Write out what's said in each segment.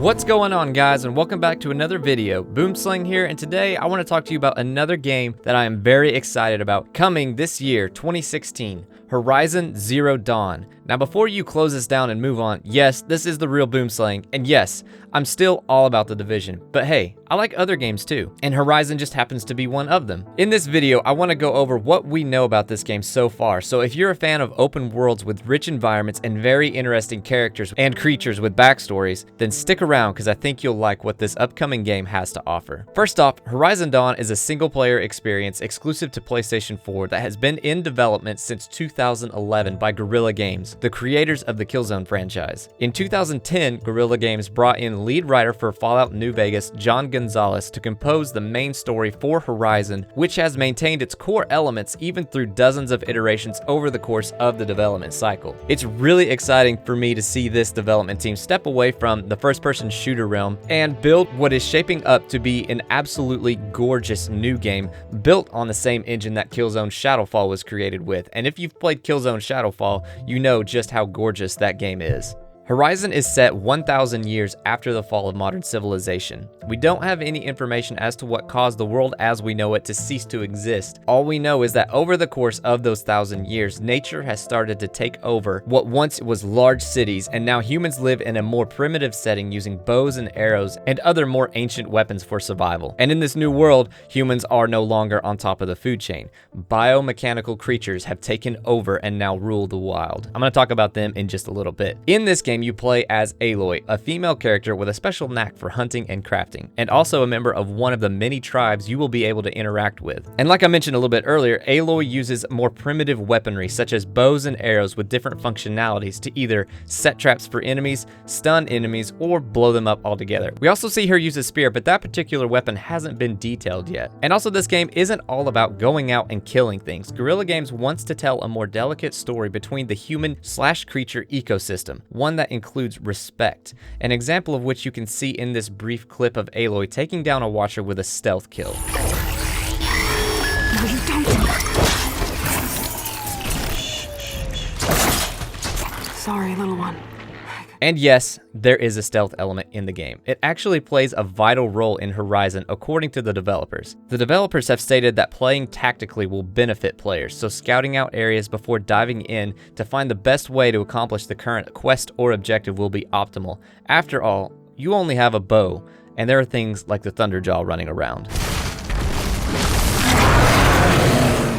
What's going on, guys, and welcome back to another video. Boomslangg here, and today I want to talk to you about another game that I am very excited about coming this year, 2016, Horizon Zero Dawn. Now, before you close this down and move on, yes, this is the real Boomslangg, and yes, I'm still all about The Division, but hey, I like other games too, and Horizon just happens to be one of them. In this video, I want to go over what we know about this game so far, so if you're a fan of open worlds with rich environments and very interesting characters and creatures with backstories, then stick around because I think you'll like what this upcoming game has to offer. First off, Horizon Dawn is a single-player experience exclusive to PlayStation 4 that has been in development since 2011 by Guerrilla Games, the creators of the Killzone franchise. In 2010, Guerrilla Games brought in lead writer for Fallout New Vegas, John Gonzalez, to compose the main story for Horizon, which has maintained its core elements even through dozens of iterations over the course of the development cycle. It's really exciting for me to see this development team step away from the first-person shooter realm and build what is shaping up to be an absolutely gorgeous new game built on the same engine that Killzone Shadowfall was created with. And if you've played Killzone Shadowfall, you know just how gorgeous that game is. Horizon is set 1,000 years after the fall of modern civilization. We don't have any information as to what caused the world as we know it to cease to exist. All we know is that over the course of those 1,000 years, nature has started to take over what once was large cities, and now humans live in a more primitive setting using bows and arrows and other more ancient weapons for survival. And in this new world, humans are no longer on top of the food chain. Biomechanical creatures have taken over and now rule the wild. I'm going to talk about them in just a little bit. In this game, you play as Aloy, a female character with a special knack for hunting and crafting, and also a member of one of the many tribes you will be able to interact with. And like I mentioned a little bit earlier, Aloy uses more primitive weaponry such as bows and arrows with different functionalities to either set traps for enemies, stun enemies, or blow them up altogether. We also see her use a spear, but that particular weapon hasn't been detailed yet. And also, this game isn't all about going out and killing things. Guerrilla Games wants to tell a more delicate story between the human/creature ecosystem, one that includes respect, an example of which you can see in this brief clip of Aloy taking down a watcher with a stealth kill. No, you don't. Sorry, little one. And yes, there is a stealth element in the game. It actually plays a vital role in Horizon according to the developers. The developers have stated that playing tactically will benefit players, so scouting out areas before diving in to find the best way to accomplish the current quest or objective will be optimal. After all, you only have a bow, and there are things like the Thunderjaw running around.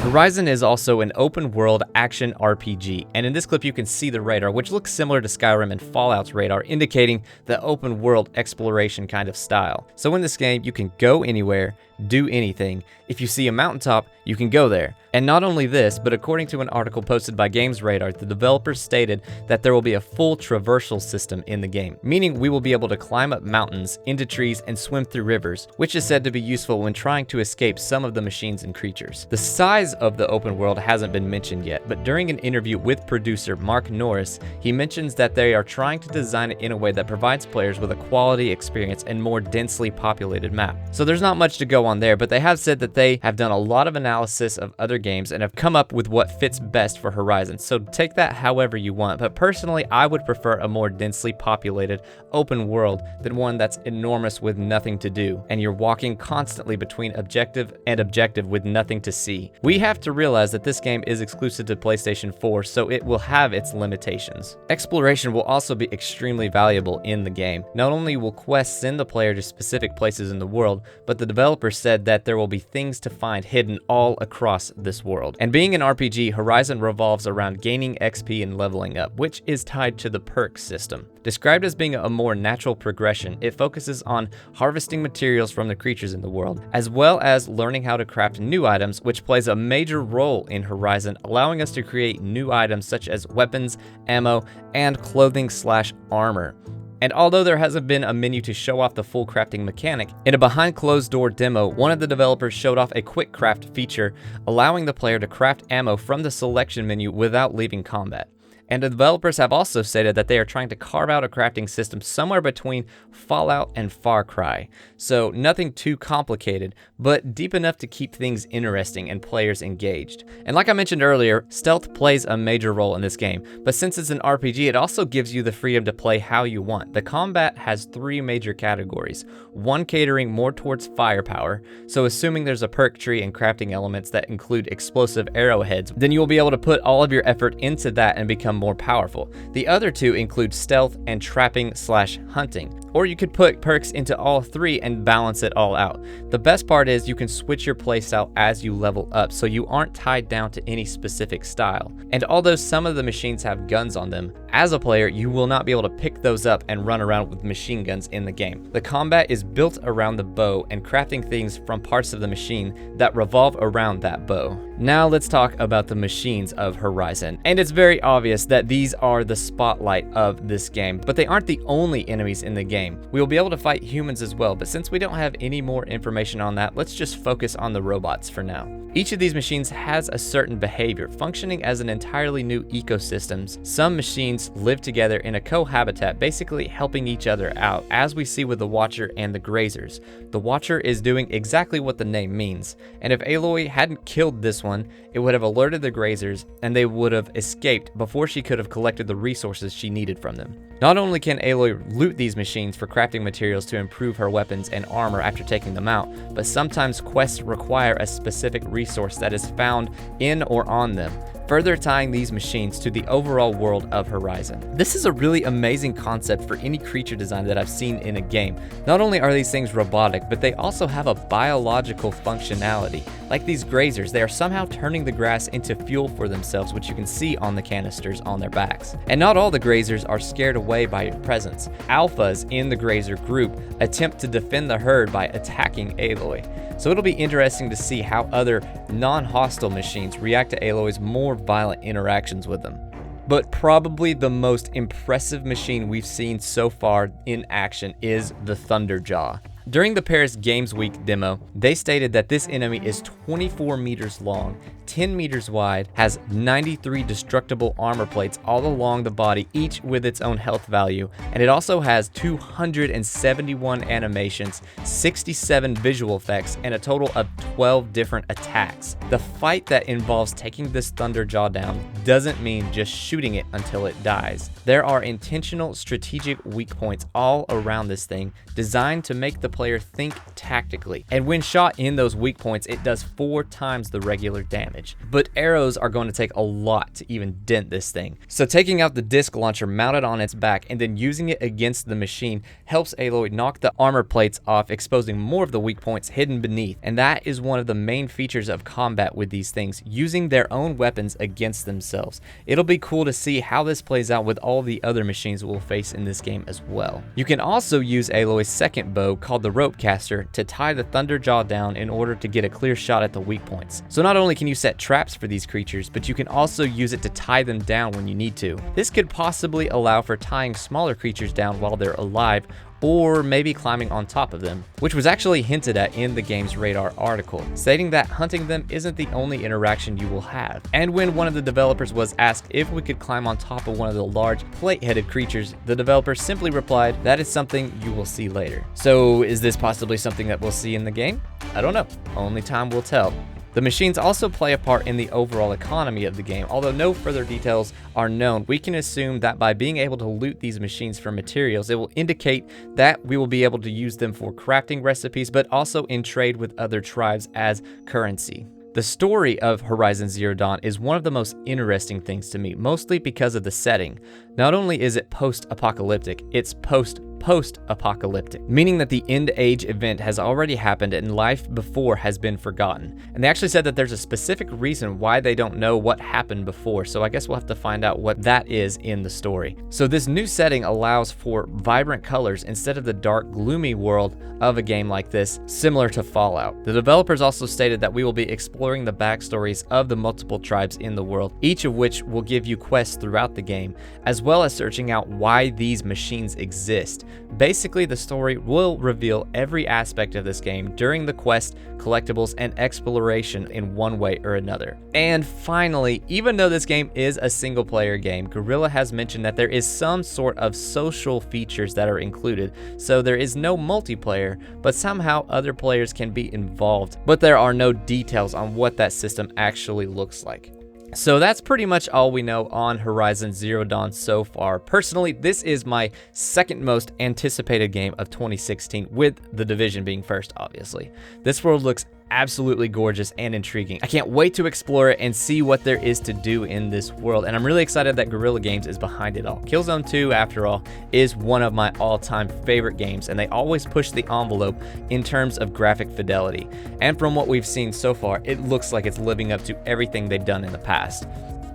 Horizon is also an open-world action RPG, and in this clip you can see the radar, which looks similar to Skyrim and Fallout's radar, indicating the open-world exploration kind of style. So in this game, you can go anywhere, do anything. If you see a mountaintop, you can go there. And not only this, but according to an article posted by Games Radar, the developers stated that there will be a full traversal system in the game, meaning we will be able to climb up mountains, into trees, and swim through rivers, which is said to be useful when trying to escape some of the machines and creatures. The size of the open world hasn't been mentioned yet, but during an interview with producer Mark Norris, he mentions that they are trying to design it in a way that provides players with a quality experience and more densely populated map. So there's not much to go on there, but they have said that they have done a lot of analysis of other games and have come up with what fits best for Horizon. So take that however you want, but personally I would prefer a more densely populated open world than one that's enormous with nothing to do, and you're walking constantly between objective and objective with nothing to see. We have to realize that this game is exclusive to PlayStation 4, so it will have its limitations. Exploration will also be extremely valuable in the game. Not only will quests send the player to specific places in the world, but the developers said that there will be things to find hidden all across this world. And being an RPG, Horizon revolves around gaining XP and leveling up, which is tied to the perk system. Described as being a more natural progression, it focuses on harvesting materials from the creatures in the world, as well as learning how to craft new items, which plays a major role in Horizon, allowing us to create new items such as weapons, ammo, and clothing/armor. And although there hasn't been a menu to show off the full crafting mechanic, in a behind closed door demo, one of the developers showed off a quick craft feature, allowing the player to craft ammo from the selection menu without leaving combat. And the developers have also stated that they are trying to carve out a crafting system somewhere between Fallout and Far Cry. So nothing too complicated, but deep enough to keep things interesting and players engaged. And like I mentioned earlier, stealth plays a major role in this game, but since it's an RPG, it also gives you the freedom to play how you want. The combat has 3 major categories, one catering more towards firepower, so assuming there's a perk tree and crafting elements that include explosive arrowheads, then you will be able to put all of your effort into that and become more powerful. The other 2 include stealth and trapping/hunting. Or you could put perks into all 3 and balance it all out. The best part is you can switch your playstyle as you level up, so you aren't tied down to any specific style. And although some of the machines have guns on them, as a player you will not be able to pick those up and run around with machine guns in the game. The combat is built around the bow and crafting things from parts of the machine that revolve around that bow. Now let's talk about the machines of Horizon. And it's very obvious that these are the spotlight of this game, but they aren't the only enemies in the game. We will be able to fight humans as well, but since we don't have any more information on that, let's just focus on the robots for now. Each of these machines has a certain behavior, functioning as an entirely new ecosystems. Some machines live together in a cohabitat, basically helping each other out, as we see with the Watcher and the Grazers. The Watcher is doing exactly what the name means, and if Aloy hadn't killed this one, it would have alerted the Grazers, and they would have escaped before she could have collected the resources she needed from them. Not only can Aloy loot these machines for crafting materials to improve her weapons and armor after taking them out, but sometimes quests require a specific resource that is found in or on them, further tying these machines to the overall world of Horizon. This is a really amazing concept for any creature design that I've seen in a game. Not only are these things robotic, but they also have a biological functionality. Like these Grazers, they are somehow turning the grass into fuel for themselves, which you can see on the canisters on their backs. And not all the Grazers are scared away by your presence. Alphas in the Grazer group attempt to defend the herd by attacking Aloy. So it'll be interesting to see how other non-hostile machines react to Aloy's more violent interactions with them. But probably the most impressive machine we've seen so far in action is the Thunderjaw. During the Paris Games Week demo, they stated that this enemy is 24 meters long, 10 meters wide, has 93 destructible armor plates all along the body, each with its own health value, and it also has 271 animations, 67 visual effects, and a total of 12 different attacks. The fight that involves taking this Thunderjaw down doesn't mean just shooting it until it dies. There are intentional strategic weak points all around this thing, designed to make the player think tactically, and when shot in those weak points, it does 4 times the regular damage. But arrows are going to take a lot to even dent this thing. So taking out the disc launcher mounted on its back and then using it against the machine helps Aloy knock the armor plates off, exposing more of the weak points hidden beneath. And that is one of the main features of combat with these things, using their own weapons against themselves. It'll be cool to see how this plays out with all the other machines we'll face in this game as well. You can also use Aloy's second bow, called the Rope Caster, to tie the Thunderjaw down in order to get a clear shot at the weak points. So not only can you set traps for these creatures, but you can also use it to tie them down when you need to. This could possibly allow for tying smaller creatures down while they're alive, or maybe climbing on top of them, which was actually hinted at in the game's radar article, stating that hunting them isn't the only interaction you will have. And when one of the developers was asked if we could climb on top of one of the large plate-headed creatures, the developer simply replied, "That is something you will see later." So is this possibly something that we'll see in the game? I don't know. Only time will tell. The machines also play a part in the overall economy of the game. Although no further details are known, we can assume that by being able to loot these machines for materials, it will indicate that we will be able to use them for crafting recipes, but also in trade with other tribes as currency. The story of Horizon Zero Dawn is one of the most interesting things to me, mostly because of the setting. Not only is it post-apocalyptic, it's post-apocalyptic, meaning that the end age event has already happened and life before has been forgotten. And they actually said that there's a specific reason why they don't know what happened before, so I guess we'll have to find out what that is in the story. So this new setting allows for vibrant colors instead of the dark, gloomy world of a game like this, similar to Fallout. The developers also stated that we will be exploring the backstories of the multiple tribes in the world, each of which will give you quests throughout the game, as well as searching out why these machines exist. Basically, the story will reveal every aspect of this game during the quest, collectibles, and exploration in one way or another. And finally, even though this game is a single player game, Guerrilla has mentioned that there is some sort of social features that are included, so there is no multiplayer, but somehow other players can be involved, but there are no details on what that system actually looks like. So that's pretty much all we know on Horizon Zero Dawn so far. Personally, this is my second most anticipated game of 2016, with The Division being first, obviously. This world looks absolutely gorgeous and intriguing. I can't wait to explore it and see what there is to do in this world, and I'm really excited that Guerrilla Games is behind it all. Killzone 2, after all, is one of my all-time favorite games, and they always push the envelope in terms of graphic fidelity. And from what we've seen so far, it looks like it's living up to everything they've done in the past.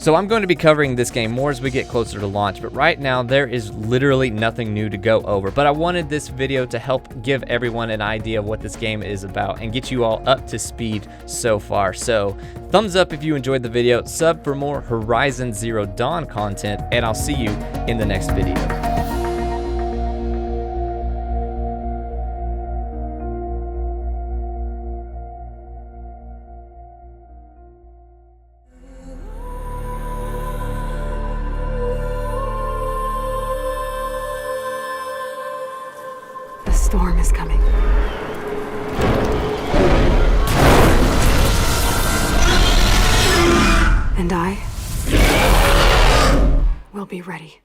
So I'm going to be covering this game more as we get closer to launch, but right now there is literally nothing new to go over. But I wanted this video to help give everyone an idea of what this game is about and get you all up to speed so far. So thumbs up if you enjoyed the video, sub for more Horizon Zero Dawn content, and I'll see you in the next video. The storm is coming. And I will be ready.